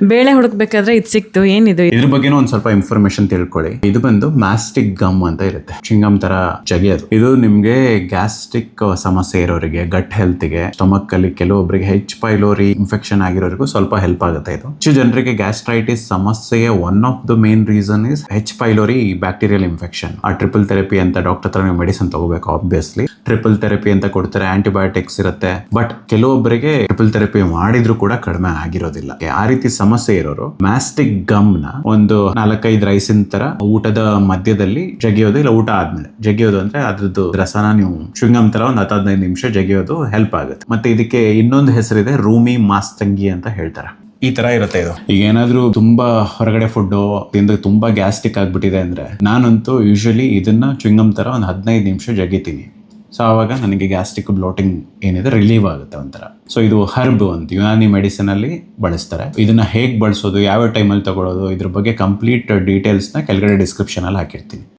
ಬೇಳೆ ಹುಡುಕ್ಬೇಕಾದ್ರೆ ಇದು ಸಿಕ್ತು. ಏನಿದು? ಇದ್ರ ಬಗ್ಗೆನೂ ಒಂದ್ ಸ್ವಲ್ಪ ಇನ್ಫಾರ್ಮೇಶನ್ ತಿಳ್ಕೊಳ್ಳಿ. ಇದು ಬಂದು ಮ್ಯಾಸ್ಟಿಕ್ ಗಮ್ ಅಂತ ಇರುತ್ತೆ, ಚಿಂಗಮ್ ತರ ಜಗಿಯೋದು. ಇದು ನಿಮ್ಗೆ ಗ್ಯಾಸ್ಟ್ರಿಕ್ ಸಮಸ್ಯೆ ಇರೋರಿಗೆ, ಗಟ್ ಹೆಲ್ತ್ ಗೆ, ಸ್ಟಮಕ್ ಅಲ್ಲಿ ಕೆಲವೊಬ್ಬರಿಗೆ ಹೆಚ್ ಪೈಲೋರಿ ಇನ್ಫೆಕ್ಷನ್ ಆಗಿರೋರಿಗೂ ಸ್ವಲ್ಪ ಹೆಲ್ಪ್ ಆಗುತ್ತೆ ಇದು. ಹೆಚ್ಚು ಜನರಿಗೆ ಗ್ಯಾಸ್ಟ್ರೈಟಿಸ್ ಸಮಸ್ಯೆಯ one of the main reason is H pylori bacterial infection. ಆ ಟ್ರಿಪಲ್ ಥೆರಪಿ ಅಂತ ಡಾಕ್ಟರ್ ಹತ್ರ ನೀವು ಮೆಡಿಸಿನ್ ತಗೋಬೇಕು. ಆಬ್ವಿಯಸ್ಲಿ ಟ್ರಿಪಲ್ ಥೆರಪಿ ಅಂತ ಕೊಡ್ತಾರೆ, ಆಂಟಿಬಯೋಟಿಕ್ಸ್ ಇರುತ್ತೆ. ಬಟ್ ಕೆಲವೊಬ್ಬರಿಗೆ ಟ್ರಿಪಲ್ ಥೆರಪಿ ಮಾಡಿದ್ರು ಕೂಡ ಕಡಿಮೆ ಆಗಿರೋದಿಲ್ಲ. ಆ ರೀತಿ ಸಮಸ್ಯೆ ಇರೋರು ಮ್ಯಾಸ್ಟಿಕ್ ಗಮ್ ನ ಒಂದು 4-5 ರೈಸಿನ ತರ ಊಟದ ಮಧ್ಯದಲ್ಲಿ ಜಗಿಯೋದು, ಇಲ್ಲ ಊಟ ಆದ್ಮೇಲೆ ಜಗಿಯೋದು. ಅಂದ್ರೆ ಅದ್ರದ್ದು ರಸನ ನೀವು ಚುಂಗಮ್ ತರ ಒಂದು 10-15 ನಿಮಿಷ ಜಗಿಯೋದು ಹೆಲ್ಪ್ ಆಗುತ್ತೆ. ಮತ್ತೆ ಇದಕ್ಕೆ ಇನ್ನೊಂದು ಹೆಸರಿದೆ, ರೂಮಿ ಮಾಸ್ತಂಗಿ ಅಂತ ಹೇಳ್ತಾರೆ. ಈ ತರ ಇರುತ್ತೆ ಇದು. ಈಗ ಏನಾದ್ರೂ ತುಂಬಾ ಹೊರಗಡೆ ಫುಡ್ ತಿಂದು ತುಂಬಾ ಗ್ಯಾಸ್ಟ್ರಿಕ್ ಆಗ್ಬಿಟ್ಟಿದೆ ಅಂದ್ರೆ, ನಾನಂತೂ ಯೂಶಲಿ ಇದನ್ನ ಚುಂಗಮ್ ತರ ಒಂದು 15 ನಿಮಿಷ ಜಗಿತೀನಿ. ಸೊ ಆವಾಗ ನನಗೆ ಗ್ಯಾಸ್ಟ್ರಿಕ್ ಬ್ಲೋಟಿಂಗ್ ಏನಿದೆ ರಿಲೀವ್ ಆಗುತ್ತೆ ಒಂಥರ. ಸೊ ಇದು ಹರ್ಬ್ ಅಂತ ಯುನಾನಿ ಮೆಡಿಸಿನ್ ಅಲ್ಲಿ ಬಳಸ್ತಾರೆ. ಇದನ್ನ ಹೇಗೆ ಬಳಸೋದು, ಯಾವ ಟೈಮಲ್ಲಿ ತಗೊಳ್ಳೋದು, ಇದ್ರ ಬಗ್ಗೆ ಕಂಪ್ಲೀಟ್ ಡೀಟೇಲ್ಸ್ನ ಕೆಳಗಡೆ ಡಿಸ್ಕ್ರಿಪ್ಷನ್ ಅಲ್ಲಿ ಹಾಕಿರ್ತೀನಿ.